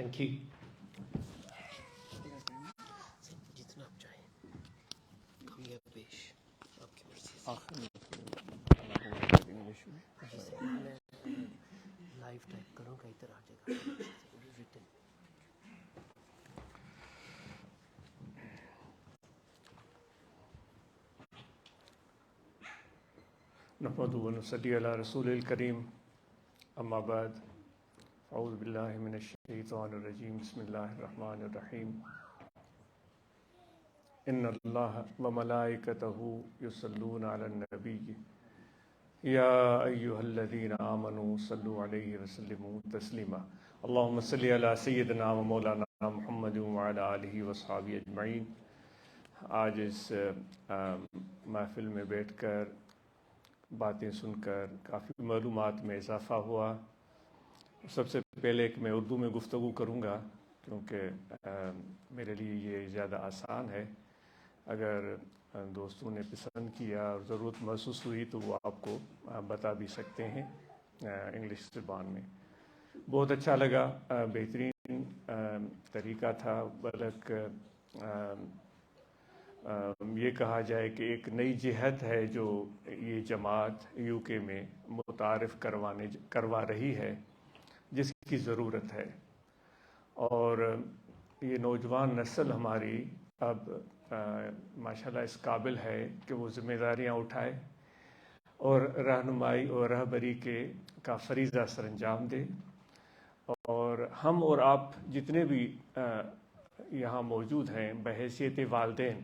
Thank you. جتنا آپ چاہیں کم یا بیش آپ کی مرضی سے. میں لائیو ٹائپ کروں گا ادھر آ جائے گا ریٹن. نحمدہ و نصلی علی رسول الکریم اما بعد اعوذ باللہ من الشیطان الرجیم بسم اللہ الرحمن الرحیم ان اللہ و ملائکتہ یصلون علی النبی یا ایہا الذین آمنوا صلوا علیہ وسلموا تسلیما اللہم صلی علی سیدنا و مولانا محمد وعلی آلہ وصحابہ اجمعین. آج اس محفل میں بیٹھ کر باتیں سن کر کافی معلومات میں اضافہ ہوا. سب سے پہلے کہ میں اردو میں گفتگو کروں گا کیونکہ میرے لیے یہ زیادہ آسان ہے. اگر دوستوں نے پسند کیا اور ضرورت محسوس ہوئی تو وہ آپ کو بتا بھی سکتے ہیں انگلش زبان میں. بہت اچھا لگا, بہترین طریقہ تھا. بلکہ یہ کہا جائے کہ ایک نئی جہت ہے جو یہ جماعت یو کے میں متعارف کروا رہی ہے جس کی ضرورت ہے. اور یہ نوجوان نسل ہماری اب ماشاءاللہ اس قابل ہے کہ وہ ذمہ داریاں اٹھائے اور رہنمائی اور رہبری کا فریضہ سر انجام دے. اور ہم اور آپ جتنے بھی یہاں موجود ہیں بحیثیت والدین,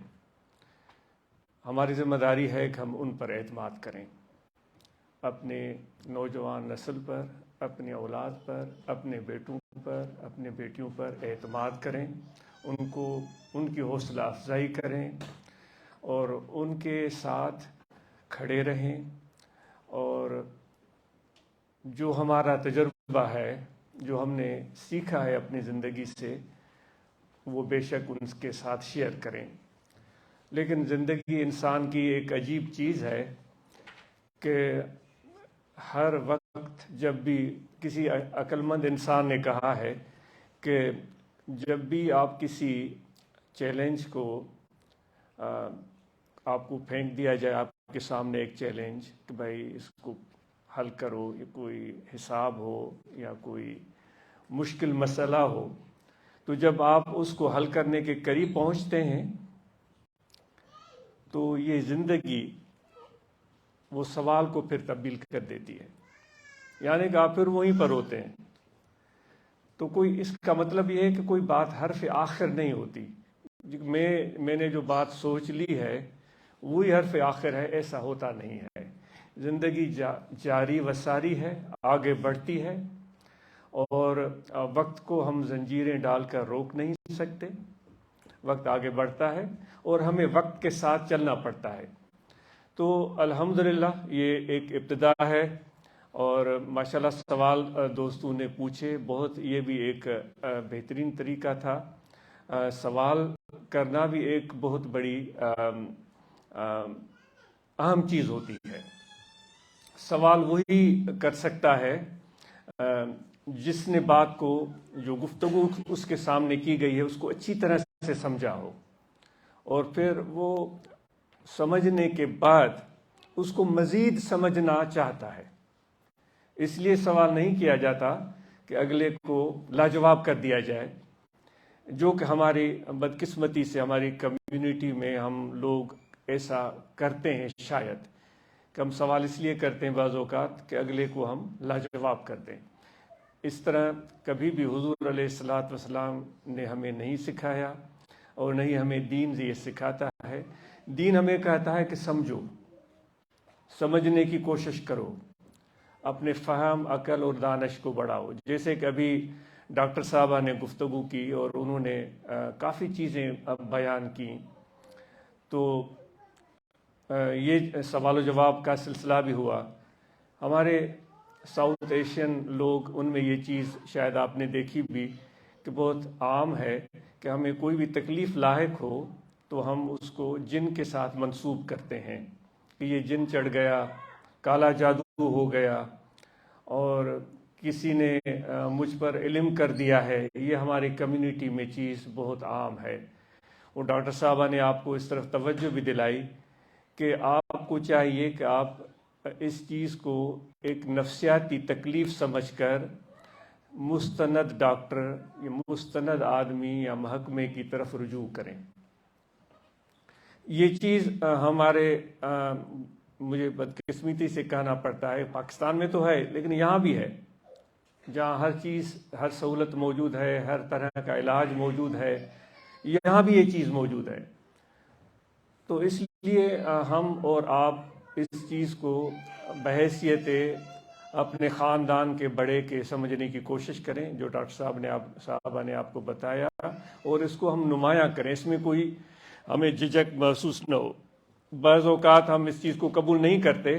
ہماری ذمہ داری ہے کہ ہم ان پر اعتماد کریں, اپنے نوجوان نسل پر, اپنی اولاد پر, اپنے بیٹوں پر, اپنے بیٹیوں پر اعتماد کریں, ان کی حوصلہ افزائی کریں اور ان کے ساتھ کھڑے رہیں. اور جو ہمارا تجربہ ہے, جو ہم نے سیکھا ہے اپنی زندگی سے, وہ بے شک ان کے ساتھ شیئر کریں. لیکن زندگی انسان کی ایک عجیب چیز ہے کہ ہر وقت جب بھی کسی عقل مند انسان نے کہا ہے کہ جب بھی آپ کسی چیلنج کو آپ کو پھینک دیا جائے, آپ کے سامنے ایک چیلنج کہ بھائی اس کو حل کرو, یا کوئی حساب ہو یا کوئی مشکل مسئلہ ہو, تو جب آپ اس کو حل کرنے کے قریب پہنچتے ہیں تو یہ زندگی وہ سوال کو پھر تبدیل کر دیتی ہے, یعنی کہ آپ پھر وہیں پر ہوتے ہیں. تو کوئی اس کا مطلب یہ ہے کہ کوئی بات حرف آخر نہیں ہوتی. میں نے جو بات سوچ لی ہے وہی حرف آخر ہے, ایسا ہوتا نہیں ہے. زندگی جاری و ساری ہے, آگے بڑھتی ہے, اور وقت کو ہم زنجیریں ڈال کر روک نہیں سکتے. وقت آگے بڑھتا ہے اور ہمیں وقت کے ساتھ چلنا پڑتا ہے. تو الحمدللہ یہ ایک ابتدا ہے. اور ماشاءاللہ سوال دوستوں نے پوچھے, بہت یہ بھی ایک بہترین طریقہ تھا. سوال کرنا بھی ایک بہت بڑی اہم چیز ہوتی ہے. سوال وہی کر سکتا ہے جس نے بات کو, جو گفتگو اس کے سامنے کی گئی ہے, اس کو اچھی طرح سے سمجھا ہو, اور پھر وہ سمجھنے کے بعد اس کو مزید سمجھنا چاہتا ہے. اس لیے سوال نہیں کیا جاتا کہ اگلے کو لاجواب کر دیا جائے, جو کہ ہماری بدقسمتی سے ہماری کمیونٹی میں ہم لوگ ایسا کرتے ہیں. شاید کہ ہم سوال اس لیے کرتے ہیں بعض اوقات کہ اگلے کو ہم لاجواب کر دیں. اس طرح کبھی بھی حضور علیہ الصلوۃ والسلام نے ہمیں نہیں سکھایا, اور نہیں ہمیں دین یہ سکھاتا ہے. دین ہمیں کہتا ہے کہ سمجھو, سمجھنے کی کوشش کرو, اپنے فہم, عقل اور دانش کو بڑھاؤ. جیسے کہ ابھی ڈاکٹر صاحبہ نے گفتگو کی اور انہوں نے کافی چیزیں بیان کی, تو یہ سوال و جواب کا سلسلہ بھی ہوا. ہمارے ساؤتھ ایشین لوگ, ان میں یہ چیز شاید آپ نے دیکھی بھی کہ بہت عام ہے کہ ہمیں کوئی بھی تکلیف لاحق ہو تو ہم اس کو جن کے ساتھ منسوب کرتے ہیں کہ یہ جن چڑھ گیا, کالا جادو ہو گیا, اور کسی نے مجھ پر علم کر دیا ہے، یہ ہماری کمیونٹی میں چیز بہت عام ہے۔ اور ڈاکٹر صاحبہ نے آپ کو اس طرف توجہ بھی دلائی کہ آپ کو چاہیے کہ آپ اس چیز کو ایک نفسیاتی تکلیف سمجھ کر مستند ڈاکٹر یا مستند آدمی یا محکمے کی طرف رجوع کریں۔ یہ چیز ہمارے مجھے بدقسمتی سے کہنا پڑتا ہے، پاکستان میں تو ہے لیکن یہاں بھی ہے، جہاں ہر چیز، ہر سہولت موجود ہے، ہر طرح کا علاج موجود ہے، یہاں بھی یہ چیز موجود ہے۔ تو اس لیے ہم اور آپ اس چیز کو بحیثیت اپنے خاندان کے بڑے کے سمجھنے کی کوشش کریں، جو ڈاکٹر صاحبہ نے آپ کو بتایا، اور اس کو ہم نمایاں کریں، اس میں کوئی ہمیں جھجک محسوس نہ ہو۔ بعض اوقات ہم اس چیز کو قبول نہیں کرتے،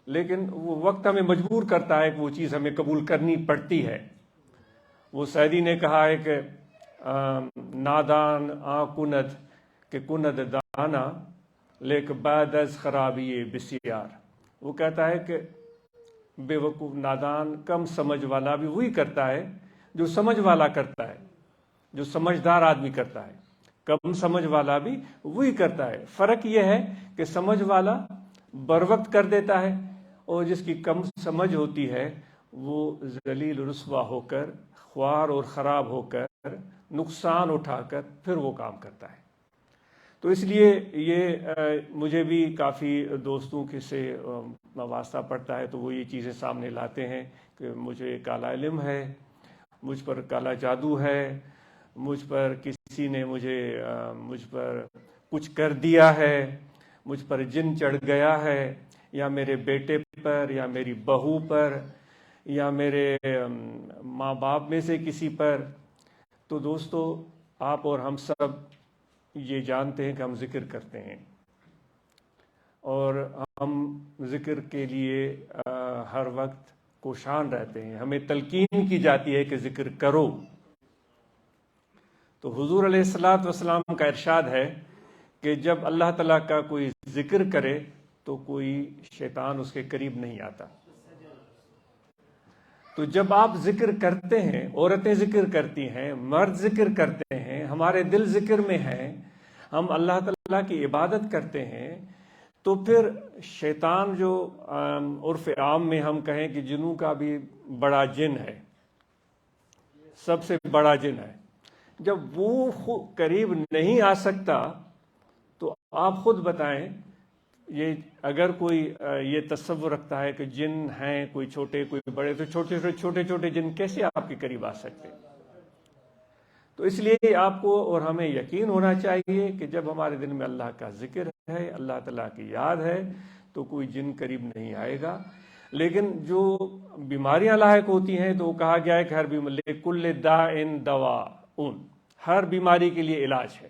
لیکن وہ وقت ہمیں مجبور کرتا ہے کہ وہ چیز ہمیں قبول کرنی پڑتی ہے۔ وہ سعدی نے کہا ہے کہ نادان کند کہ کند دانا لیک بعد از خرابی بسیار۔ وہ کہتا ہے کہ بے وقوف نادان کم سمجھ والا بھی وہی کرتا ہے جو سمجھ والا کرتا ہے، جو سمجھدار آدمی کرتا ہے۔ کم سمجھ والا بھی وہی کرتا ہے۔ فرق یہ ہے کہ سمجھ والا بر وقت کر دیتا ہے، اور جس کی کم سمجھ ہوتی ہے وہ ذلیل رسوا ہو کر، خوار اور خراب ہو کر، نقصان اٹھا کر پھر وہ کام کرتا ہے۔ تو اس لیے یہ مجھے بھی کافی دوستوں کے سے واسطہ پڑتا ہے، تو وہ یہ چیزیں سامنے لاتے ہیں کہ مجھے کالا علم ہے، مجھ پر کالا جادو ہے، مجھ پر کسی نے مجھ پر کچھ کر دیا ہے، مجھ پر جن چڑھ گیا ہے، یا میرے بیٹے پر، یا میری بہو پر، یا میرے ماں باپ میں سے کسی پر۔ تو دوستو، آپ اور ہم سب یہ جانتے ہیں کہ ہم ذکر کرتے ہیں، اور ہم ذکر کے لیے ہر وقت کوشاں رہتے ہیں، ہمیں تلقین کی جاتی ہے کہ ذکر کرو۔ تو حضور علیہ الصلوۃ والسلام کا ارشاد ہے کہ جب اللہ تعالیٰ کا کوئی ذکر کرے تو کوئی شیطان اس کے قریب نہیں آتا۔ تو جب آپ ذکر کرتے ہیں، عورتیں ذکر کرتی ہیں، مرد ذکر کرتے ہیں، ہمارے دل ذکر میں ہیں، ہم اللہ تعالیٰ کی عبادت کرتے ہیں، تو پھر شیطان جو عرف عام میں ہم کہیں کہ جنوں کا بھی بڑا جن ہے، سب سے بڑا جن ہے، جب وہ قریب نہیں آ سکتا تو آپ خود بتائیں، یہ اگر کوئی یہ تصور رکھتا ہے کہ جن ہیں کوئی چھوٹے کوئی بڑے، تو چھوٹے چھوٹے جن کیسے آپ کے قریب آ سکتے؟ تو اس لیے آپ کو اور ہمیں یقین ہونا چاہیے کہ جب ہمارے دل میں اللہ کا ذکر ہے، اللہ تعالیٰ کی یاد ہے، تو کوئی جن قریب نہیں آئے گا۔ لیکن جو بیماریاں لاحق ہوتی ہیں تو وہ کہا گیا ہے کہ ہر بیماری کل داء دواء، ہر بیماری کے لیے علاج ہے۔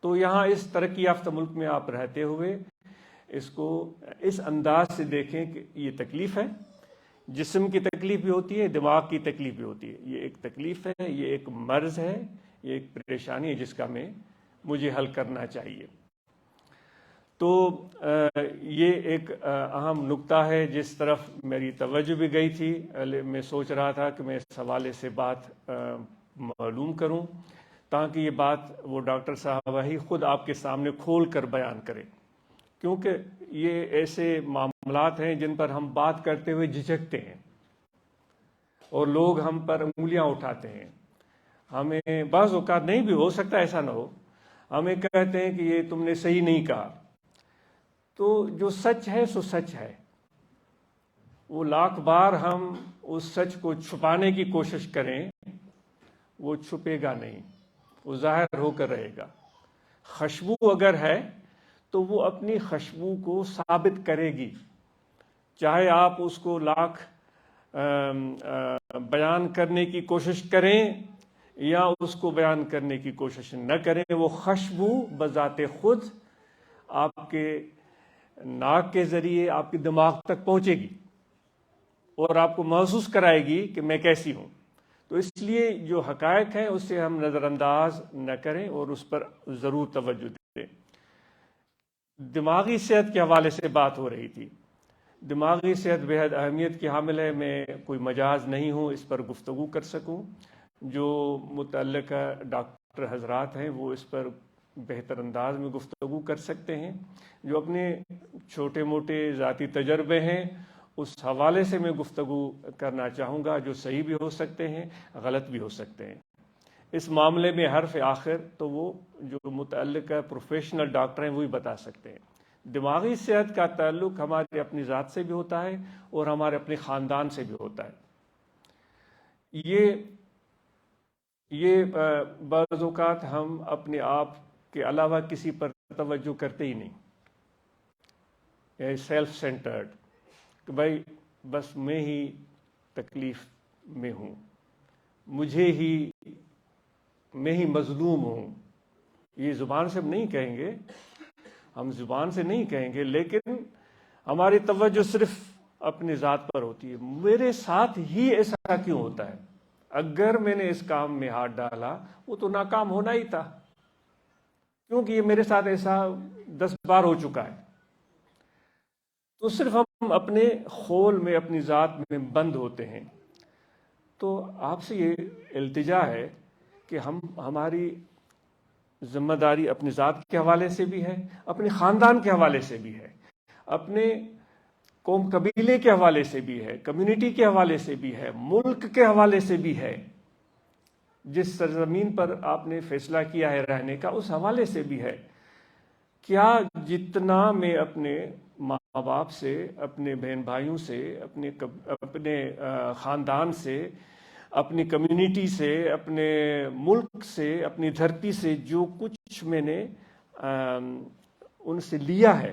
تو یہاں اس ترقی یافتہ ملک میں آپ رہتے ہوئے اس کو اس انداز سے دیکھیں کہ یہ تکلیف ہے، جسم کی تکلیف بھی ہوتی ہے، دماغ کی تکلیف بھی ہوتی ہے، یہ ایک تکلیف ہے، یہ ایک مرض ہے، یہ ایک پریشانی ہے جس کا مجھے حل کرنا چاہیے۔ تو یہ ایک اہم نقطہ ہے جس طرف میری توجہ بھی گئی تھی۔ میں سوچ رہا تھا کہ میں اس حوالے سے بات معلوم کروں تاکہ یہ بات وہ ڈاکٹر صاحبہ ہی خود آپ کے سامنے کھول کر بیان کرے، کیونکہ یہ ایسے معاملات ہیں جن پر ہم بات کرتے ہوئے جھجکتے ہیں، اور لوگ ہم پر انگلیاں اٹھاتے ہیں۔ ہمیں بعض اوقات نہیں بھی ہو سکتا ایسا نہ ہو، ہمیں کہتے ہیں کہ یہ تم نے صحیح نہیں کہا۔ تو جو سچ ہے سو سچ ہے، وہ لاکھ بار ہم اس سچ کو چھپانے کی کوشش کریں، وہ چھپے گا نہیں، وہ ظاہر ہو کر رہے گا۔ خوشبو اگر ہے تو وہ اپنی خوشبو کو ثابت کرے گی، چاہے آپ اس کو لاکھ بیان کرنے کی کوشش کریں یا اس کو بیان کرنے کی کوشش نہ کریں، وہ خوشبو بذات خود آپ کے ناک کے ذریعے آپ کے دماغ تک پہنچے گی اور آپ کو محسوس کرائے گی کہ میں کیسی ہوں۔ تو اس لیے جو حقائق ہیں اس سے ہم نظر انداز نہ کریں اور اس پر ضرور توجہ دیں۔ دماغی صحت کے حوالے سے بات ہو رہی تھی۔ دماغی صحت بہت اہمیت کی حامل ہے. میں کوئی مجاز نہیں ہوں اس پر گفتگو کر سکوں. جو متعلقہ ڈاکٹر حضرات ہیں وہ اس پر بہتر انداز میں گفتگو کر سکتے ہیں. جو اپنے چھوٹے موٹے ذاتی تجربے ہیں اس حوالے سے میں گفتگو کرنا چاہوں گا، جو صحیح بھی ہو سکتے ہیں، غلط بھی ہو سکتے ہیں. اس معاملے میں حرف آخر تو وہ جو متعلقہ پروفیشنل ڈاکٹر ہیں وہی بتا سکتے ہیں. دماغی صحت کا تعلق ہماری اپنی ذات سے بھی ہوتا ہے اور ہمارے اپنے خاندان سے بھی ہوتا ہے. یہ بعض اوقات ہم اپنے آپ کے علاوہ کسی پر توجہ کرتے ہی نہیں. سیلف سینٹرڈ کہ بھائی بس میں ہی تکلیف میں ہوں، میں ہی مظلوم ہوں. یہ زبان سے ہم نہیں کہیں گے، ہم زبان سے نہیں کہیں گے، لیکن ہماری توجہ صرف اپنی ذات پر ہوتی ہے. میرے ساتھ ہی ایسا کیوں ہوتا ہے؟ اگر میں نے اس کام میں ہاتھ ڈالا وہ تو ناکام ہونا ہی تھا، کیونکہ یہ میرے ساتھ ایسا 10 بار ہو چکا ہے. تو صرف ہم اپنے خول میں اپنی ذات میں بند ہوتے ہیں. تو آپ سے یہ التجا ہے کہ ہماری ذمہ داری اپنی ذات کے حوالے سے بھی ہے، اپنے خاندان کے حوالے سے بھی ہے، اپنے قوم قبیلے کے حوالے سے بھی ہے، کمیونٹی کے حوالے سے بھی ہے، ملک کے حوالے سے بھی ہے. جس سرزمین پر آپ نے فیصلہ کیا ہے رہنے کا اس حوالے سے بھی ہے. کیا جتنا میں اپنے ماں باپ سے، اپنے بہن بھائیوں سے، اپنے خاندان سے، اپنی کمیونٹی سے، اپنے ملک سے، اپنی دھرتی سے جو کچھ میں نے ان سے لیا ہے،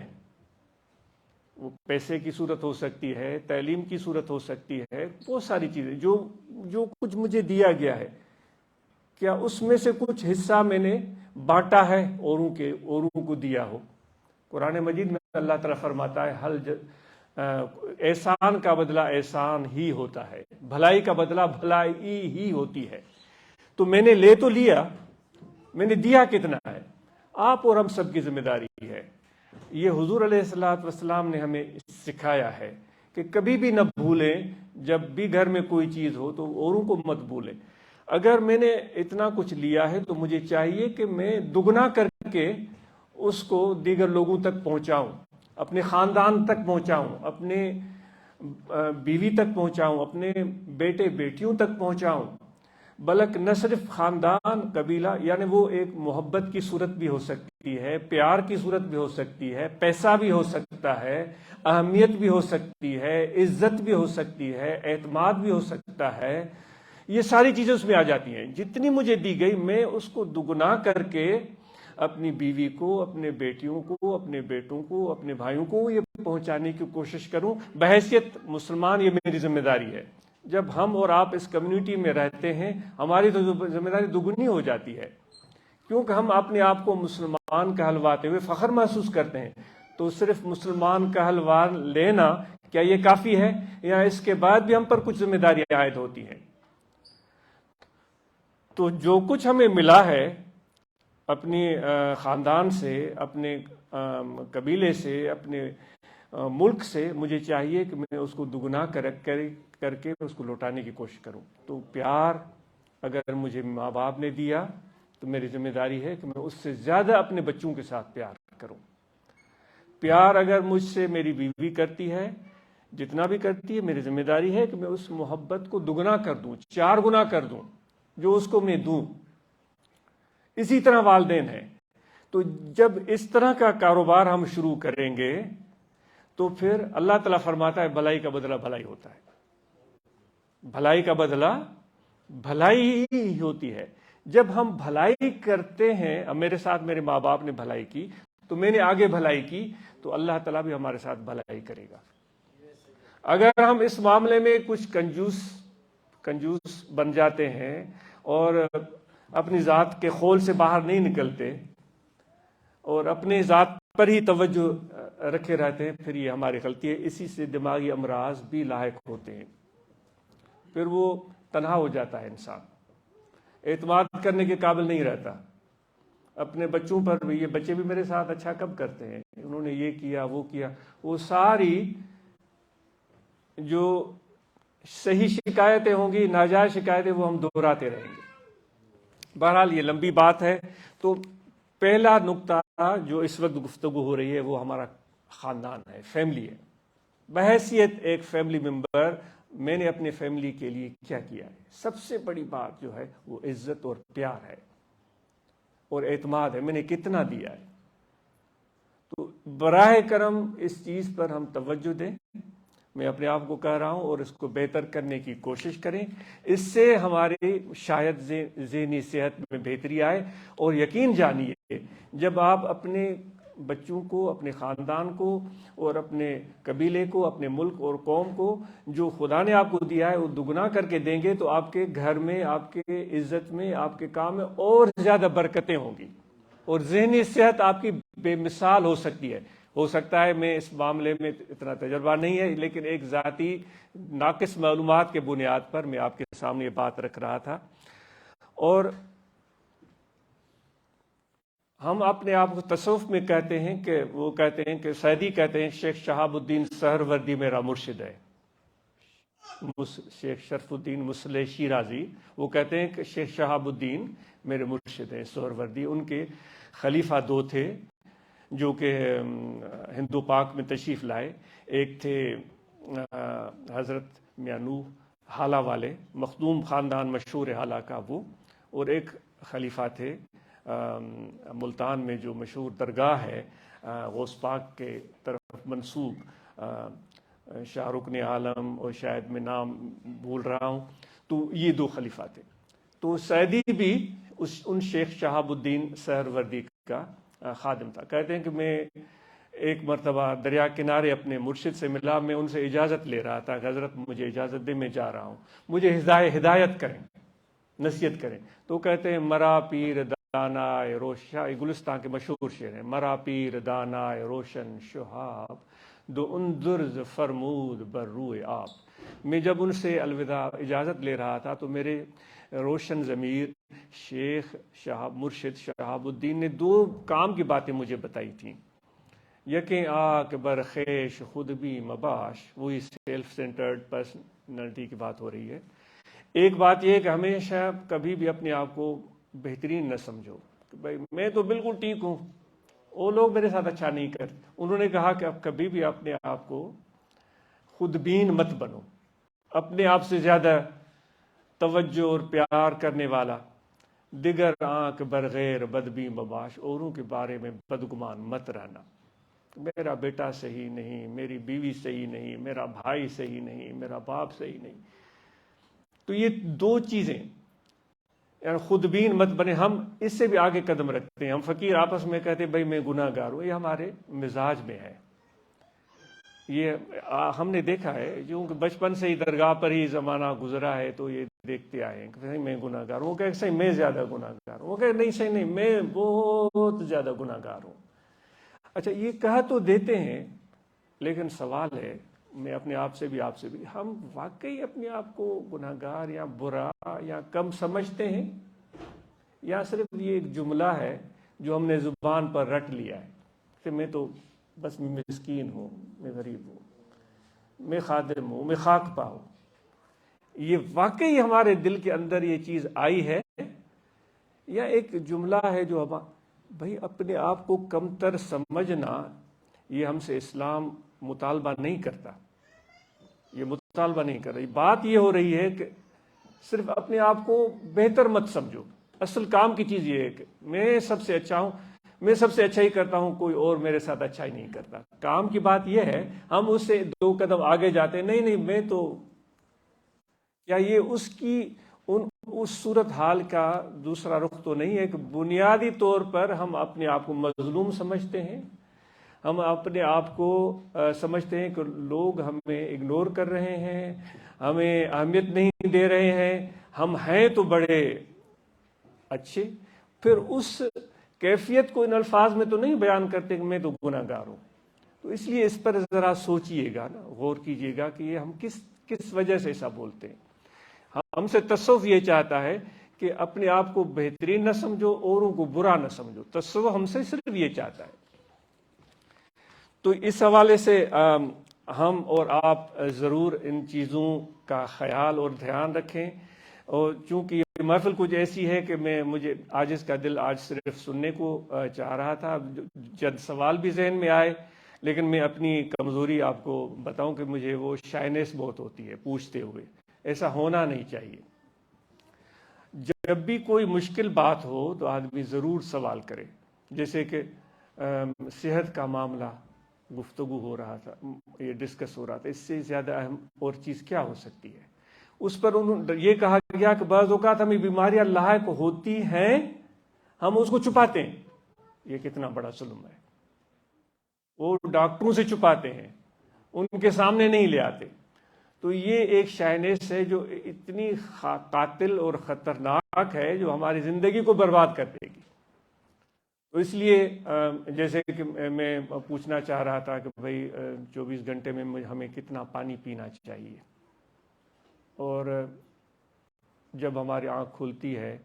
وہ پیسے کی صورت ہو سکتی ہے، تعلیم کی صورت ہو سکتی ہے، بہت ساری چیزیں جو کچھ مجھے دیا گیا ہے، کیا اس میں سے کچھ حصہ میں نے بانٹا ہے اوروں کو دیا ہو؟ قرآن مجید میں اللہ تعالیٰ فرماتا ہے احسان کا بدلہ احسان ہی ہوتا ہے، بھلائی کا بدلہ بھلائی ہی ہوتی ہے. تو میں نے لے تو لیا، میں نے دیا کتنا ہے؟ آپ اور ہم سب کی ذمہ داری ہے. یہ حضور علیہ السلام نے ہمیں سکھایا ہے کہ کبھی بھی نہ بھولیں، جب بھی گھر میں کوئی چیز ہو تو اوروں کو مت بھولیں. اگر میں نے اتنا کچھ لیا ہے تو مجھے چاہیے کہ میں دگنا کر کے اس کو دیگر لوگوں تک پہنچاؤں، اپنے خاندان تک پہنچاؤں، اپنے بیوی تک پہنچاؤں، اپنے بیٹے بیٹیوں تک پہنچاؤں. بلکہ نہ صرف خاندان قبیلہ، یعنی وہ ایک محبت کی صورت بھی ہو سکتی ہے، پیار کی صورت بھی ہو سکتی ہے، پیسہ بھی ہو سکتا ہے، اہمیت بھی ہو سکتی ہے، عزت بھی ہو سکتی ہے، اعتماد بھی ہو سکتا ہے. یہ ساری چیزیں اس میں آ جاتی ہیں. جتنی مجھے دی گئی میں اس کو دگنا کر کے اپنی بیوی کو، اپنے بیٹیوں کو، اپنے بیٹوں کو، اپنے بھائیوں کو یہ پہنچانے کی کوشش کروں. بحیثیت مسلمان یہ میری ذمہ داری ہے. جب ہم اور آپ اس کمیونٹی میں رہتے ہیں ہماری تو ذمہ داری دگنی ہو جاتی ہے، کیونکہ ہم اپنے آپ کو مسلمان کہلواتے ہوئے فخر محسوس کرتے ہیں. تو صرف مسلمان کہلوان لینا کیا یہ کافی ہے، یا اس کے بعد بھی ہم پر کچھ ذمہ داریاں عائد ہوتی ہیں؟ تو جو کچھ ہمیں ملا ہے اپنی خاندان سے، اپنے قبیلے سے، اپنے ملک سے، مجھے چاہیے کہ میں اس کو دگنا کر کے اس کو لوٹانے کی کوشش کروں. تو پیار اگر مجھے ماں باپ نے دیا تو میری ذمہ داری ہے کہ میں اس سے زیادہ اپنے بچوں کے ساتھ پیار کروں. پیار اگر مجھ سے میری بیوی کرتی ہے، جتنا بھی کرتی ہے، میری ذمہ داری ہے کہ میں اس محبت کو دگنا کر دوں، 4 گنا کر دوں جو اس کو میں دوں. اسی طرح والدین ہیں. تو جب اس طرح کا کاروبار ہم شروع کریں گے تو پھر اللہ تعالیٰ فرماتا ہے بھلائی کا بدلہ بھلائی ہوتا ہے. بھلائی کا بدلہ بھلائی ہی ہوتی ہے. جب ہم بھلائی کرتے ہیں، اب میرے ساتھ میرے ماں باپ نے بھلائی کی تو میں نے آگے بھلائی کی، تو اللہ تعالیٰ بھی ہمارے ساتھ بھلائی کرے گا. اگر ہم اس معاملے میں کچھ کنجوس بن جاتے ہیں اور اپنی ذات کے خول سے باہر نہیں نکلتے اور اپنے ذات پر ہی توجہ رکھے رہتے ہیں، پھر یہ ہماری غلطی ہے. اسی سے دماغی امراض بھی لاحق ہوتے ہیں. پھر وہ تنہا ہو جاتا ہے، انسان اعتماد کرنے کے قابل نہیں رہتا. اپنے بچوں پر بھی، یہ بچے بھی میرے ساتھ اچھا کب کرتے ہیں، انہوں نے یہ کیا وہ کیا، وہ ساری جو صحیح شکایتیں ہوں گی، ناجائز شکایتیں، وہ ہم دہراتے رہیں گے۔ بہرحال یہ لمبی بات ہے، تو پہلا نقطہ جو اس وقت گفتگو ہو رہی ہے وہ ہمارا خاندان ہے، فیملی ہے۔ بحیثیت ایک فیملی ممبر میں نے اپنے فیملی کے لیے کیا کیا ہے؟ سب سے بڑی بات جو ہے وہ عزت اور پیار ہے اور اعتماد ہے، میں نے کتنا دیا ہے۔ تو براہ کرم اس چیز پر ہم توجہ دیں، میں اپنے آپ کو کہہ رہا ہوں، اور اس کو بہتر کرنے کی کوشش کریں۔ اس سے ہماری شاید ذہنی صحت میں بہتری آئے، اور یقین جانیے جب آپ اپنے بچوں کو، اپنے خاندان کو، اور اپنے قبیلے کو، اپنے ملک اور قوم کو جو خدا نے آپ کو دیا ہے وہ دگنا کر کے دیں گے، تو آپ کے گھر میں، آپ کے عزت میں، آپ کے کام میں اور زیادہ برکتیں ہوں گی، اور ذہنی صحت آپ کی بے مثال ہو سکتی ہے۔ ہو سکتا ہے میں اس معاملے میں اتنا تجربہ نہیں ہے، لیکن ایک ذاتی ناقص معلومات کے بنیاد پر میں آپ کے سامنے یہ بات رکھ رہا تھا۔ اور ہم اپنے آپ کو تصوف میں کہتے ہیں کہ وہ کہتے ہیں کہ سعدی کہتے ہیں شیخ شہاب الدین سہروردی میرا مرشد ہے، شیخ شرف الدین مصلح شیرازی وہ کہتے ہیں کہ شیخ شہاب الدین میرے مرشد ہیں سہروردی۔ ان کے خلیفہ دو تھے جو کہ ہندو پاک میں تشریف لائے، ایک تھے حضرت میاں نوح حالہ والے، مخدوم خاندان مشہور حالہ کا وہ، اور ایک خلیفہ تھے ملتان میں جو مشہور درگاہ ہے غوث پاک کے طرف منسوب، شاہ رکن عالم، اور شاید میں نام بھول رہا ہوں، تو یہ دو خلیفہ تھے۔ تو سعدی بھی ان شیخ شہاب الدین سہروردی کا خادم تھا۔ کہتے ہیں کہ میں ایک مرتبہ دریا کنارے اپنے مرشد سے ملا، میں ان سے اجازت لے رہا تھا کہ حضرت مجھے اجازت دے، میں جا رہا ہوں، مجھے ہدایت کریں، نصیحت کریں۔ تو کہتے ہیں مرا پیر دانائے روشن، گلستان کے مشہور شعر ہیں، مرا پیر دانائے روشن شہاب دو اندرز فرمود بر روئے آپ۔ میں جب ان سے الوداع اجازت لے رہا تھا تو میرے روشن ضمیر شیخ مرشد شہاب الدین نے دو کام کی باتیں مجھے بتائی تھیں۔ یکیں آک برخیش خود بھی مباش، وہی سیلف سینٹرڈ پرسنالٹی کی بات ہو رہی ہے۔ ایک بات یہ ہے کہ ہمیشہ کبھی بھی اپنے آپ کو بہترین نہ سمجھو کہ بھائی میں تو بالکل ٹھیک ہوں، وہ لوگ میرے ساتھ اچھا نہیں کرتے۔ انہوں نے کہا کہ اب کبھی بھی اپنے آپ کو خود بین مت بنو، اپنے آپ سے زیادہ توجہ اور پیار کرنے والا، دیگر آنکھ برغیر بدبی مباش، اوروں کے بارے میں بدگمان مت رہنا، میرا بیٹا صحیح نہیں، میری بیوی صحیح نہیں، میرا بھائی صحیح نہیں، میرا باپ صحیح نہیں۔ تو یہ دو چیزیں، یعنی خود بین مت بنے۔ ہم اس سے بھی آگے قدم رکھتے ہیں، ہم فقیر آپس میں کہتے ہیں بھائی میں گناہ گار ہوں، یہ ہمارے مزاج میں ہے۔ یہ ہم نے دیکھا ہے، جو بچپن سے ہی درگاہ پر ہی زمانہ گزرا ہے تو یہ دیکھتے آئے ہیں کہ میں گناہ گار ہوں، وہ کہ صحیح میں زیادہ گناہ گار ہوں، وہ کہ نہیں صحیح نہیں میں بہت زیادہ گناہ گار ہوں۔ اچھا یہ کہہ تو دیتے ہیں، لیکن سوال ہے میں اپنے آپ سے بھی ہم واقعی اپنے آپ کو گناہ گار یا برا یا کم سمجھتے ہیں، یا صرف یہ ایک جملہ ہے جو ہم نے زبان پر رٹ لیا ہے کہ میں تو بس مسکین ہوں، میں غریب ہوں، میں خادم ہوں، میں خاک پا ہوں۔ یہ واقعی ہمارے دل کے اندر یہ چیز آئی ہے، یا ایک جملہ ہے جو بھائی اپنے آپ کو کم تر سمجھنا، یہ ہم سے اسلام مطالبہ نہیں کرتا، یہ مطالبہ نہیں کر رہی۔ بات یہ ہو رہی ہے کہ صرف اپنے آپ کو بہتر مت سمجھو۔ اصل کام کی چیز یہ ہے کہ میں سب سے اچھا ہوں، میں سب سے اچھا ہی کرتا ہوں، کوئی اور میرے ساتھ اچھا ہی نہیں کرتا۔ کام کی بات یہ ہے، ہم اس سے دو قدم آگے جاتے ہیں، نہیں میں تو کیا یہ اس صورت حال کا دوسرا رخ تو نہیں ہے کہ بنیادی طور پر ہم اپنے آپ کو مظلوم سمجھتے ہیں، ہم اپنے آپ کو سمجھتے ہیں کہ لوگ ہمیں اگنور کر رہے ہیں، ہمیں اہمیت نہیں دے رہے ہیں، ہم ہیں تو بڑے اچھے، پھر اس کیفیت کو ان الفاظ میں تو نہیں بیان کرتے کہ میں تو گناہ گار ہوں۔ تو اس لیے اس پر ذرا سوچئے گا نا، غور کیجئے گا کہ یہ ہم کس وجہ سے ایسا بولتے ہیں۔ ہم سے تصوف یہ چاہتا ہے کہ اپنے آپ کو بہترین نہ سمجھو، اوروں کو برا نہ سمجھو، تصوف ہم سے صرف یہ چاہتا ہے۔ تو اس حوالے سے ہم اور آپ ضرور ان چیزوں کا خیال اور دھیان رکھیں، اور چونکہ یہ محفل کچھ ایسی ہے کہ مجھے عاجز کا دل آج صرف سننے کو چاہ رہا تھا، جب سوال بھی ذہن میں آئے، لیکن میں اپنی کمزوری آپ کو بتاؤں کہ مجھے وہ شائنس بہت ہوتی ہے پوچھتے ہوئے، ایسا ہونا نہیں چاہیے۔ جب بھی کوئی مشکل بات ہو تو آدمی ضرور سوال کرے، جیسے کہ صحت کا معاملہ گفتگو ہو رہا تھا، یہ ڈسکس ہو رہا تھا، اس سے زیادہ اہم اور چیز کیا ہو سکتی ہے؟ اس پر یہ کہا گیا کہ بعض اوقات ہمیں بیماریاں لاحق ہوتی ہیں، ہم اس کو چھپاتے ہیں، یہ کتنا بڑا ظلم ہے۔ وہ ڈاکٹروں سے چھپاتے ہیں، ان کے سامنے نہیں لے آتے۔ تو یہ ایک شائنس ہے جو اتنی قاتل اور خطرناک ہے، جو ہماری زندگی کو برباد کر دے گی۔ تو اس لیے جیسے کہ میں پوچھنا چاہ رہا تھا کہ بھائی 24 گھنٹے میں ہمیں کتنا پانی پینا چاہیے، اور جب ہماری آنکھ کھلتی ہے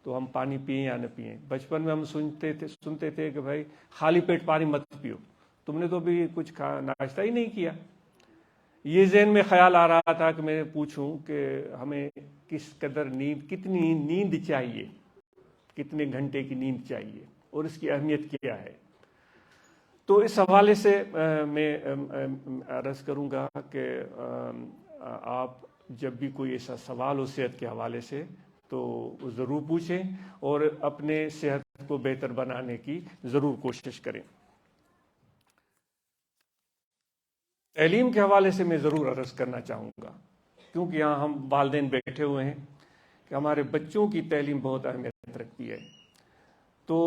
تو ہم پانی پئیں یا نہ پئیں۔ بچپن میں ہم سنتے تھے کہ بھائی خالی پیٹ پانی مت پیو، تم نے تو ابھی کچھ ناشتہ ہی نہیں کیا۔ یہ ذہن میں خیال آ رہا تھا کہ میں پوچھوں کہ ہمیں کس قدر کتنی نیند چاہیے، کتنے گھنٹے کی نیند چاہیے، اور اس کی اہمیت کیا ہے۔ تو اس حوالے سے میں عرض کروں گا کہ آپ جب بھی کوئی ایسا سوال ہو صحت کے حوالے سے تو ضرور پوچھیں، اور اپنے صحت کو بہتر بنانے کی ضرور کوشش کریں۔ تعلیم کے حوالے سے میں ضرور عرض کرنا چاہوں گا، کیونکہ یہاں ہم والدین بیٹھے ہوئے ہیں، کہ ہمارے بچوں کی تعلیم بہت اہمیت رکھتی ہے۔ تو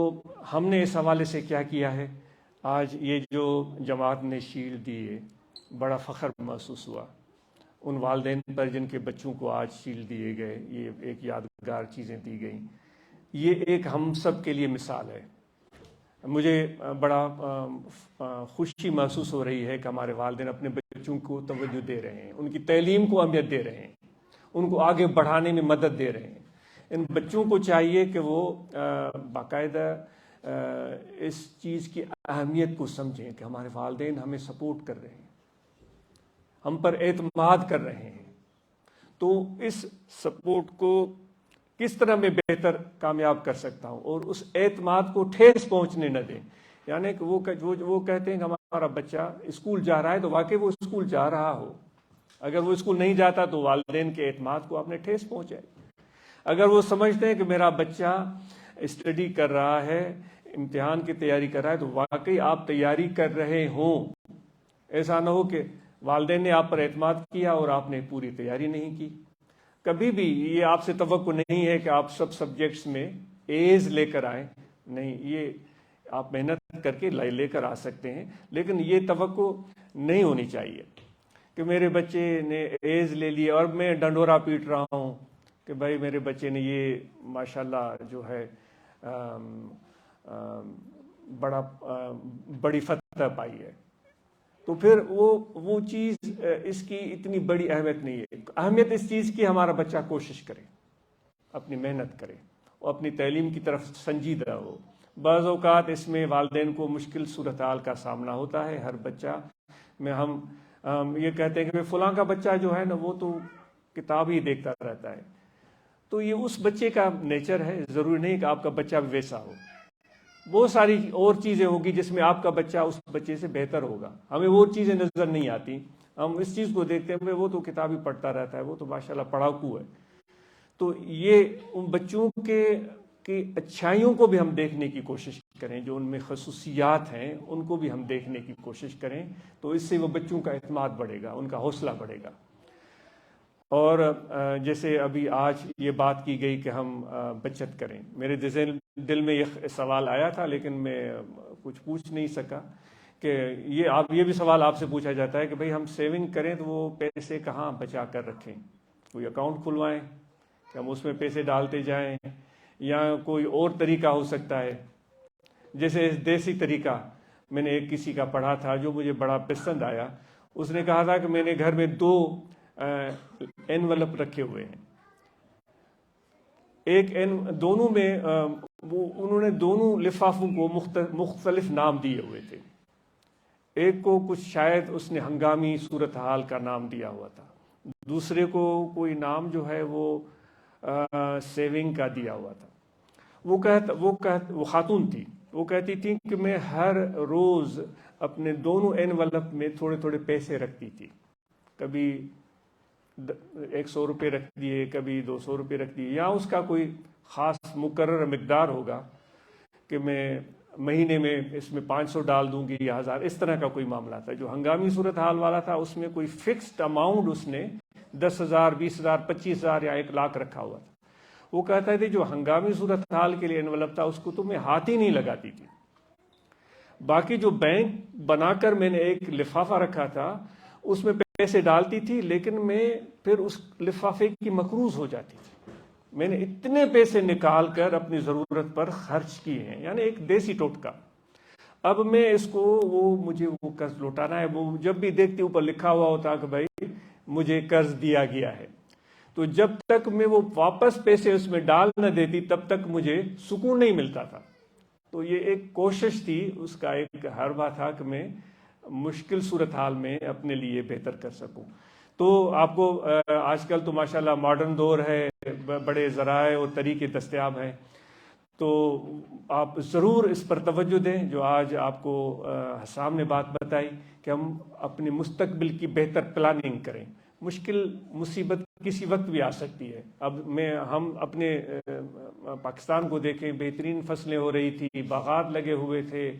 ہم نے اس حوالے سے کیا کیا ہے؟ آج یہ جو جماعت نے شیلڈ دی ہے، بڑا فخر محسوس ہوا ان والدین پر جن کے بچوں کو آج شیلڈ دیے گئے، یہ ایک یادگار چیزیں دی گئیں۔ یہ ایک ہم سب کے لیے مثال ہے۔ مجھے بڑا خوشی محسوس ہو رہی ہے کہ ہمارے والدین اپنے بچوں کو توجہ دے رہے ہیں، ان کی تعلیم کو اہمیت دے رہے ہیں، ان کو آگے بڑھانے میں مدد دے رہے ہیں۔ ان بچوں کو چاہیے کہ وہ باقاعدہ اس چیز کی اہمیت کو سمجھیں کہ ہمارے والدین ہمیں سپورٹ کر رہے ہیں، ہم پر اعتماد کر رہے ہیں۔ تو اس سپورٹ کو کس طرح میں بہتر کامیاب کر سکتا ہوں، اور اس اعتماد کو ٹھیس پہنچنے نہ دیں۔ یعنی کہ وہ کہتے ہیں کہ ہمارا بچہ اسکول جا رہا ہے تو واقعی وہ اسکول جا رہا ہو، اگر وہ اسکول نہیں جاتا تو والدین کے اعتماد کو آپ نے ٹھیس پہنچائے۔ اگر وہ سمجھتے ہیں کہ میرا بچہ اسٹڈی کر رہا ہے، امتحان کی تیاری کر رہا ہے، تو واقعی آپ تیاری کر رہے ہوں۔ ایسا نہ ہو کہ والدین نے آپ پر اعتماد کیا اور آپ نے پوری تیاری نہیں کی۔ کبھی بھی یہ آپ سے توقع نہیں ہے کہ آپ سب سبجیکٹس میں ایز لے کر آئیں، نہیں، یہ آپ محنت کر کے لے کر آ سکتے ہیں، لیکن یہ توقع نہیں ہونی چاہیے کہ میرے بچے نے ایز لے لی اور میں ڈنڈورا پیٹ رہا ہوں کہ بھائی میرے بچے نے یہ ماشاءاللہ جو ہے بڑی فتح پائی ہے۔ تو پھر وہ چیز اس کی اتنی بڑی اہمیت نہیں ہے۔ اہمیت اس چیز کی ہمارا بچہ کوشش کرے، اپنی محنت کرے، اور اپنی تعلیم کی طرف سنجیدہ ہو۔ بعض اوقات اس میں والدین کو مشکل صورتحال کا سامنا ہوتا ہے۔ ہر بچہ میں ہم یہ کہتے ہیں کہ فلاں کا بچہ جو ہے نا وہ تو کتاب ہی دیکھتا رہتا ہے، تو یہ اس بچے کا نیچر ہے، ضروری نہیں کہ آپ کا بچہ بھی ویسا ہو۔ بہت ساری اور چیزیں ہوگی جس میں آپ کا بچہ اس بچے سے بہتر ہوگا، ہمیں وہ چیزیں نظر نہیں آتی، ہم اس چیز کو دیکھتے ہیں وہ تو کتاب ہی پڑھتا رہتا ہے، وہ تو ماشاءاللہ پڑھاکو ہے۔ تو یہ ان بچوں کی اچھائیوں کو بھی ہم دیکھنے کی کوشش کریں، جو ان میں خصوصیات ہیں ان کو بھی ہم دیکھنے کی کوشش کریں، تو اس سے وہ بچوں کا اعتماد بڑھے گا، ان کا حوصلہ بڑھے گا۔ اور جیسے ابھی آج یہ بات کی گئی کہ ہم بچت کریں، میرے دل میں یہ سوال آیا تھا لیکن میں کچھ پوچھ نہیں سکا کہ یہ بھی سوال آپ سے پوچھا جاتا ہے کہ بھئی ہم سیونگ کریں تو وہ پیسے کہاں بچا کر رکھیں؟ کوئی اکاؤنٹ کھلوائیں کہ ہم اس میں پیسے ڈالتے جائیں، یا کوئی اور طریقہ ہو سکتا ہے؟ جیسے دیسی طریقہ میں نے ایک کسی کا پڑھا تھا جو مجھے بڑا پسند آیا، اس نے کہا تھا کہ میں نے گھر میں 2 انویلپ رکھے ہوئے ہیں، دونوں میں انہوں نے دونوں لفافوں کو مختلف نام دیے ہوئے تھے۔ ایک کو کچھ شاید اس نے ہنگامی صورتحال کا نام دیا ہوا تھا، دوسرے کو کوئی نام جو ہے وہ سیونگ کا دیا ہوا تھا۔ وہ خاتون تھی، وہ کہتی تھی کہ میں ہر روز اپنے دونوں انویلپ میں تھوڑے تھوڑے پیسے رکھتی تھی، کبھی 100 روپے رکھ دیے، کبھی 200 روپے رکھ دیے، یا اس کا کوئی خاص مقرر مقدار ہوگا کہ میں مہینے میں اس میں 500 ڈال دوں گی یا 1000، اس طرح کا کوئی معاملہ تھا۔ جو ہنگامی صورتحال والا تھا اس میں کوئی فکسڈ اماؤنٹ اس نے 10,000 20,000 25,000 یا 1,00,000 رکھا ہوا تھا۔ وہ کہتا تھا جو ہنگامی صورتحال کے لیے انویلپ تھا اس کو تو میں ہاتھ ہی نہیں لگاتی تھی، باقی جو بینک بنا کر میں نے ایک لفافہ رکھا تھا اس میں پیسے ڈالتی تھی، لیکن میں پھر اس لفافے کی مقروض ہو جاتی تھی۔ میں نے اتنے پیسے نکال کر اپنی ضرورت پر خرچ کیے ہیں، یعنی ایک دیسی ٹوٹکا۔ اب میں اس کو مجھے وہ قرض لوٹانا ہے، وہ جب بھی دیکھتی اوپر لکھا ہوا ہوتا کہ بھائی مجھے قرض دیا گیا ہے، تو جب تک میں وہ واپس پیسے اس میں ڈال نہ دیتی تب تک مجھے سکون نہیں ملتا تھا۔ تو یہ ایک کوشش تھی، اس کا ایک حربہ تھا کہ میں مشکل صورتحال میں اپنے لیے بہتر کر سکوں۔ تو آپ کو آج کل تو ماشاءاللہ ماڈرن دور ہے، بڑے ذرائع اور طریقے دستیاب ہیں، تو آپ ضرور اس پر توجہ دیں جو آج آپ کو حسام نے بات بتائی کہ ہم اپنے مستقبل کی بہتر پلاننگ کریں۔ مشکل مصیبت کسی وقت بھی آ سکتی ہے۔ اب ہم اپنے پاکستان کو دیکھیں، بہترین فصلیں ہو رہی تھی، باغات لگے ہوئے تھے،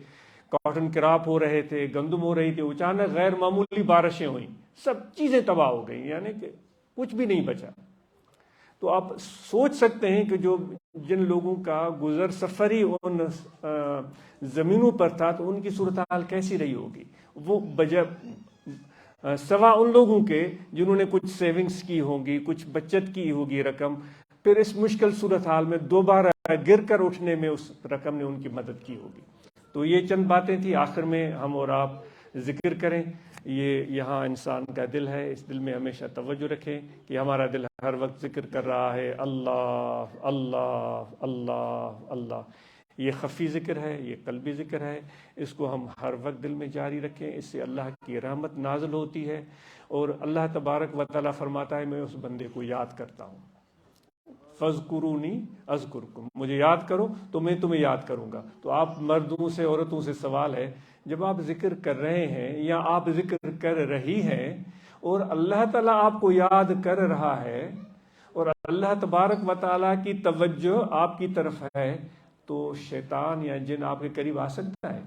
کاٹن کراپ ہو رہے تھے، گندم ہو رہی تھی، اچانک غیر معمولی بارشیں ہوئیں، سب چیزیں تباہ ہو گئیں، یعنی کہ کچھ بھی نہیں بچا۔ تو آپ سوچ سکتے ہیں کہ جن لوگوں کا گزر سفر ہی ان زمینوں پر تھا تو ان کی صورتحال کیسی رہی ہوگی، وہ سوا ان لوگوں کے جنہوں نے کچھ سیونگز کی ہوں گی، کچھ بچت کی ہوگی رقم، پھر اس مشکل صورتحال میں دوبارہ گر کر اٹھنے میں اس رقم نے ان کی مدد کی ہوگی۔ تو یہ چند باتیں تھی، آخر میں ہم اور آپ ذکر کریں۔ یہ یہاں انسان کا دل ہے، اس دل میں ہمیشہ توجہ رکھیں کہ ہمارا دل ہر وقت ذکر کر رہا ہے اللہ اللہ اللہ اللہ۔ یہ خفی ذکر ہے، یہ قلبی ذکر ہے، اس کو ہم ہر وقت دل میں جاری رکھیں، اس سے اللہ کی رحمت نازل ہوتی ہے، اور اللہ تبارک و تعالیٰ فرماتا ہے میں اس بندے کو یاد کرتا ہوں، فَاذْكُرُونِي أَذْكُرْكُمْ، مجھے یاد کرو تو میں تمہیں یاد کروں گا۔ تو آپ مردوں سے عورتوں سے سوال ہے، جب آپ ذکر کر رہے ہیں یا آپ ذکر کر رہی ہیں اور اللہ تعالیٰ آپ کو یاد کر رہا ہے اور اللہ تبارک و تعالیٰ کی توجہ آپ کی طرف ہے، تو شیطان یا جن آپ کے قریب آ سکتا ہے؟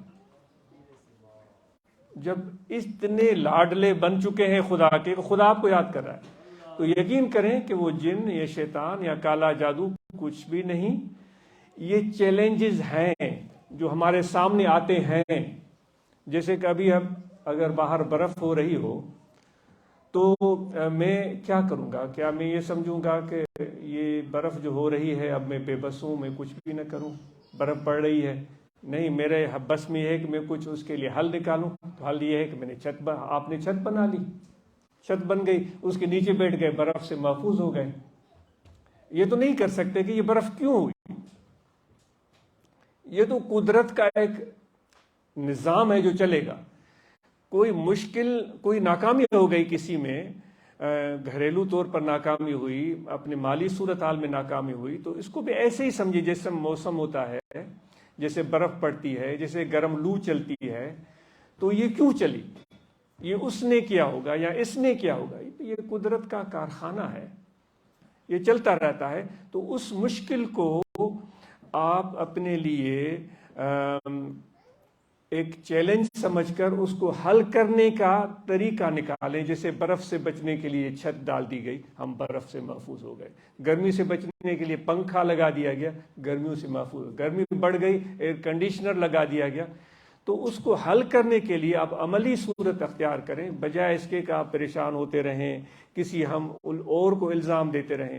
جب اتنے لاڈلے بن چکے ہیں خدا کے، خدا آپ کو یاد کر رہا ہے، تو یقین کریں کہ وہ جن یا شیطان یا کالا جادو کچھ بھی نہیں۔ یہ چیلنجز ہیں جو ہمارے سامنے آتے ہیں، جیسے کہ ابھی ہم اگر باہر برف ہو رہی ہو تو میں کیا کروں گا؟ کیا میں یہ سمجھوں گا کہ یہ برف جو ہو رہی ہے اب میں بے بس ہوں، میں کچھ بھی نہ کروں، برف پڑ رہی ہے؟ نہیں، میرے بس میں یہ ہے کہ میں کچھ اس کے لیے حل نکالوں۔ تو حل یہ ہے کہ میں نے آپ نے چھت بنا لی، چھت بن گئی، اس کے نیچے بیٹھ گئے، برف سے محفوظ ہو گئے۔ یہ تو نہیں کر سکتے کہ یہ برف کیوں ہوئی، یہ تو قدرت کا ایک نظام ہے جو چلے گا۔ کوئی مشکل، کوئی ناکامی ہو گئی کسی میں، گھریلو طور پر ناکامی ہوئی، اپنے مالی صورتحال میں ناکامی ہوئی، تو اس کو بھی ایسے ہی سمجھے جیسے موسم ہوتا ہے، جیسے برف پڑتی ہے، جیسے گرم لو چلتی ہے، تو یہ کیوں چلی؟ یہ اس نے کیا ہوگا یا اس نے کیا ہوگا، یہ قدرت کا کارخانہ ہے، یہ چلتا رہتا ہے۔ تو اس مشکل کو آپ اپنے لیے ایک چیلنج سمجھ کر اس کو حل کرنے کا طریقہ نکالیں۔ جیسے برف سے بچنے کے لیے چھت ڈال دی گئی، ہم برف سے محفوظ ہو گئے۔ گرمی سے بچنے کے لیے پنکھا لگا دیا گیا، گرمیوں سے محفوظ۔ گرمی بڑھ گئی، ایئر کنڈیشنر لگا دیا گیا۔ تو اس کو حل کرنے کے لیے آپ عملی صورت اختیار کریں، بجائے اس کے کہ آپ پریشان ہوتے رہیں، کسی ہم اور کو الزام دیتے رہیں۔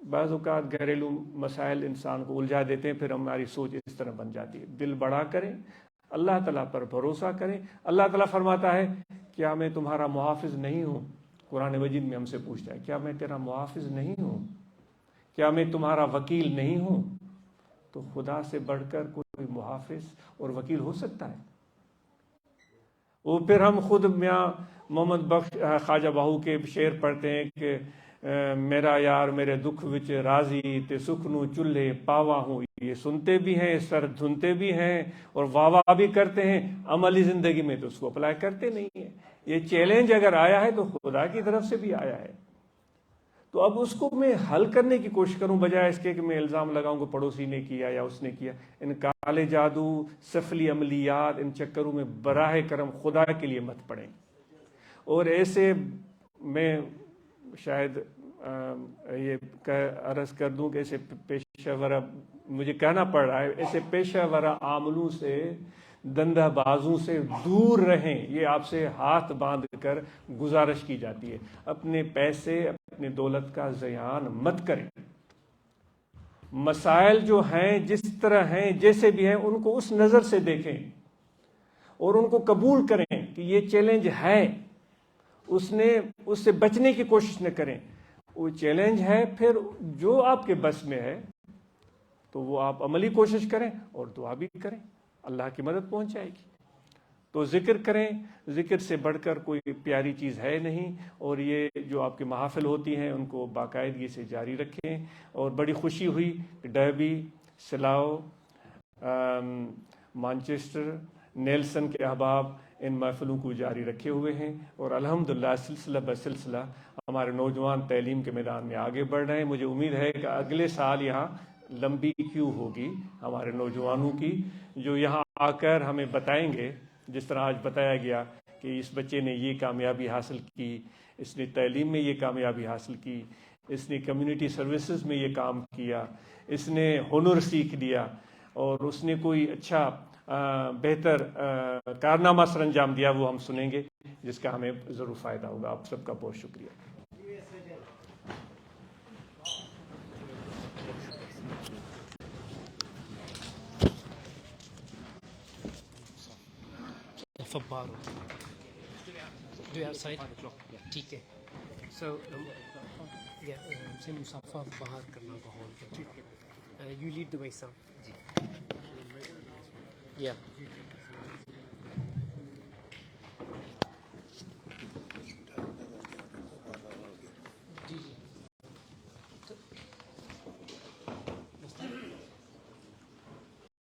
بعض اوقات گھریلو مسائل انسان کو الجھا دیتے ہیں، پھر ہماری سوچ اس طرح بن جاتی ہے۔ دل بڑا کریں، اللہ تعالیٰ پر بھروسہ کریں۔ اللہ تعالیٰ فرماتا ہے کیا میں تمہارا محافظ نہیں ہوں؟ قرآن مجید میں ہم سے پوچھتا ہے کیا میں تیرا محافظ نہیں ہوں؟ کیا میں تمہارا وکیل نہیں ہوں؟ تو خدا سے بڑھ کر کوئی محافظ اور وکیل ہو سکتا ہے؟ وہ پھر ہم خود میاں محمد بخش خواجہ باہو کے شعر پڑھتے ہیں کہ میرا یار میرے دکھ وچ راضی تے سکھ نو چولہے پاوا ہوں. یہ سنتے بھی ہیں، سر دھنتے بھی ہیں اور واہ واہ بھی کرتے ہیں، عملی زندگی میں تو اس کو اپلائی کرتے نہیں ہیں. یہ چیلنج اگر آیا ہے تو خدا کی طرف سے بھی آیا ہے. تو اب اس کو میں حل کرنے کی کوشش کروں بجائے اس کے کہ میں الزام لگاؤں کہ پڑوسی نے کیا یا اس نے کیا. ان کالے جادو، سفلی عملیات، ان چکروں میں براہ کرم خدا کے لیے مت پڑیں. اور ایسے میں شاید یہ عرض کر دوں کہ ایسے پیشہ ورہ مجھے کہنا پڑ رہا ہے، ایسے پیشہ ورہ عاملوں سے، دندہ بازوں سے دور رہیں. یہ آپ سے ہاتھ باندھ کر گزارش کی جاتی ہے. اپنے پیسے، اپنے دولت کا زیان مت کریں. مسائل جو ہیں جس طرح ہیں، جیسے بھی ہیں، ان کو اس نظر سے دیکھیں اور ان کو قبول کریں کہ یہ چیلنج ہے. اس سے بچنے کی کوشش نہ کریں. وہ چیلنج ہے، پھر جو آپ کے بس میں ہے تو وہ آپ عملی کوشش کریں اور دعا بھی کریں، اللہ کی مدد پہنچ جائے گی. تو ذکر کریں، ذکر سے بڑھ کر کوئی پیاری چیز ہے نہیں. اور یہ جو آپ کے محافل ہوتی ہیں ان کو باقاعدگی سے جاری رکھیں. اور بڑی خوشی ہوئی کہ ڈربی، سلاؤ، مانچسٹر، نیلسن کے احباب ان محفلوں کو جاری رکھے ہوئے ہیں. اور الحمدللہ سلسلہ بسلسلہ ہمارے نوجوان تعلیم کے میدان میں آگے بڑھ رہے ہیں. مجھے امید ہے کہ اگلے سال یہاں لمبی کیو ہوگی ہمارے نوجوانوں کی، جو یہاں آ کر ہمیں بتائیں گے، جس طرح آج بتایا گیا کہ اس بچے نے یہ کامیابی حاصل کی، اس نے تعلیم میں یہ کامیابی حاصل کی، اس نے کمیونٹی سروسز میں یہ کام کیا، اس نے ہنر سیکھ لیا، اور اس نے کوئی اچھا بہتر کارنامہ سر انجام دیا. وہ ہم سنیں گے جس کا ہمیں ضرور فائدہ ہوگا. آپ سب کا بہت شکریہ. فبارو do you have side ٹھیک ہے. سو سے مسافہ باہر کرنا hall. You lead the way, sir. Yeah.